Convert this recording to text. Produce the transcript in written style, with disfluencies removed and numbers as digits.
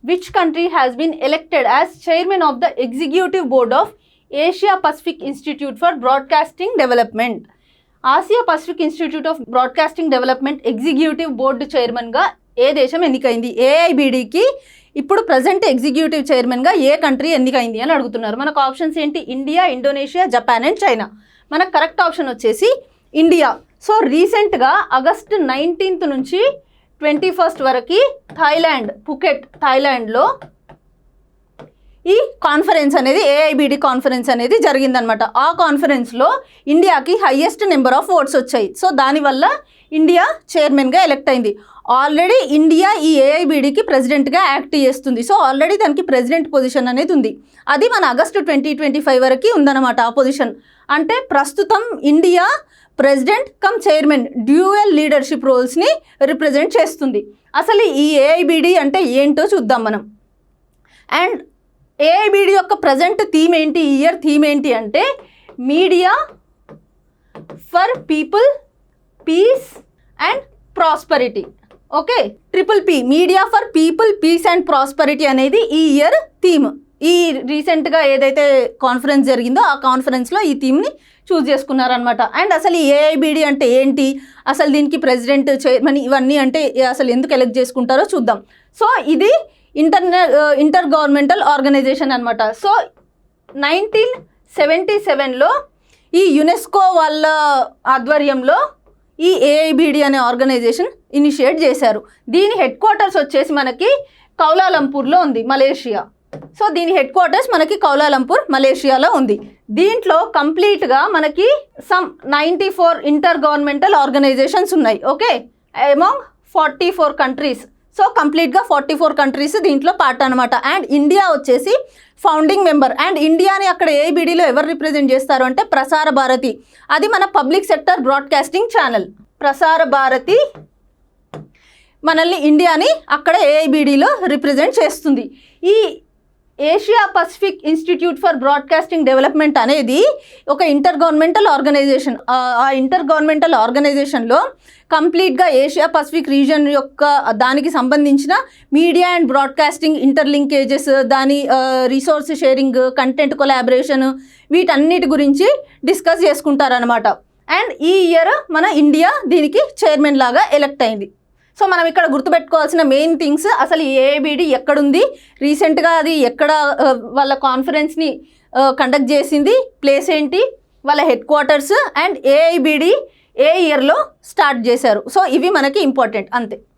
which country has been elected as chairman of the executive board of Asia Pacific Institute for Broadcasting Development? Asia Pacific institute of broadcasting development executive board చైర్మన్గా ఏ దేశం ఎన్నికైంది? ఏఐబిడికి ఇప్పుడు present executive చైర్మన్గా ఏ country ఎన్నికైంది అని అడుగుతున్నారు. మనకు options ఏంటి? India, Indonesia, Japan and China. మనకు correct option వచ్చేసి ఇండియా. సో రీసెంట్గా ఆగస్ట్ 19th నుంచి 21st వరకు థాయిలాండ్, పుకెట్ థాయిలాండ్లో ఈ కాన్ఫరెన్స్ అనేది ఏఐబిడి కాన్ఫరెన్స్ అనేది జరిగిందనమాట. ఆ కాన్ఫరెన్స్లో ఇండియాకి హైయెస్ట్ నెంబర్ ఆఫ్ ఓట్స్ వచ్చాయి. సో దానివల్ల ఇండియా చైర్మన్గా ఎలెక్ట్ అయింది. ఆల్రెడీ ఇండియా ఈ ఏఐబిడికి ప్రెసిడెంట్గా యాక్ట్ చేస్తుంది. సో ఆల్రెడీ దానికి ప్రెసిడెంట్ పొజిషన్ అనేది ఉంది. అది మన ఆగస్టు 2025 వరకు ఉందన్నమాట ఆ పొజిషన్. అంటే ప్రస్తుతం India president cum chairman dual leadership రోల్స్ని రిప్రజెంట్ చేస్తుంది. అసలు ఈ ఏఐబిడి అంటే ఏంటో చూద్దాం మనం. అండ్ ఏఐబిడి యొక్క ప్రజెంట్ థీమ్ ఏంటి, ఈ ఇయర్ థీమ్ ఏంటి అంటే media for people, peace and prosperity. Okay, triple P, media for people, peace and prosperity అనేది ఈ ఇయర్ థీమ్. ఈ రీసెంట్గా ఏదైతే కాన్ఫరెన్స్ జరిగిందో ఆ కాన్ఫరెన్స్లో ఈ థీమ్ని చూస్ చేసుకున్నారనమాట. అండ్ అసలు ఈ ఏఐబిడి అంటే ఏంటి, అసలు దీనికి ప్రెసిడెంట్, చైర్మన్ ఇవన్నీ అంటే అసలు ఎందుకు ఎలెక్ట్ చేసుకుంటారో చూద్దాం. సో ఇది ఇంటర్ గవర్నమెంటల్ ఆర్గనైజేషన్ అనమాట. సో 1977లో ఈ యునెస్కో వాళ్ళ ఆధ్వర్యంలో ఈ ఏఐబిడి అనే ఆర్గనైజేషన్ ఇనిషియేట్ చేశారు. దీని హెడ్ క్వార్టర్స్ వచ్చేసి మనకి కౌలాలంపూర్లో ఉంది, మలేషియా. సో దీని హెడ్ క్వార్టర్స్ మనకి కౌలాలంపూర్, మలేషియాలో ఉంది. దీంట్లో కంప్లీట్గా మనకి సమ్ 94 ఇంటర్ గవర్నమెంటల్ ఆర్గనైజేషన్స్ ఉన్నాయి. Okay, among 44 countries. సో కంప్లీట్గా 44 కంట్రీస్ దీంట్లో పార్ట్ అనమాట. అండ్ ఇండియా వచ్చేసి ఫౌండింగ్ మెంబర్. అండ్ ఇండియాని అక్కడ ఏఐబిడిలో ఎవరు రిప్రజెంట్ చేస్తారు అంటే ప్రసార భారతి. అది మన public sector broadcasting channel. Prasar Bharati మనల్ని, ఇండియాని అక్కడ ఏఐబిడిలో రిప్రజెంట్ చేస్తుంది. ఈ Asia Pacific institute for broadcasting development అనేది ఒక ఇంటర్ గవర్నమెంటల్ ఆర్గనైజేషన్. ఆ ఇంటర్ గవర్నమెంటల్ ఆర్గనైజేషన్లో కంప్లీట్గా ఏషియా పసిఫిక్ రీజన్ యొక్క దానికి సంబంధించిన మీడియా అండ్ బ్రాడ్కాస్టింగ్ ఇంటర్లింకేజెస్, దాని రిసోర్స్ షేరింగ్, కంటెంట్ కొలాబరేషన్, వీటన్నిటి గురించి డిస్కస్ చేసుకుంటారనమాట. అండ్ ఈ ఇయర్ మన ఇండియా దీనికి చైర్మన్ లాగా ఎలెక్ట్ అయింది. సో మనం ఇక్కడ గుర్తుపెట్టుకోవాల్సిన మెయిన్ థింగ్స్, అసలు ఈ ఏఐబిడి ఎక్కడుంది, రీసెంట్గా అది ఎక్కడ వాళ్ళ కాన్ఫరెన్స్ని కండక్ట్ చేసింది, ప్లేస్ ఏంటి, వాళ్ళ హెడ్ క్వార్టర్స్, అండ్ ఏఐబిడి ఏ ఇయర్లో స్టార్ట్ చేశారు. సో ఇవి మనకి ఇంపార్టెంట్ అంతే.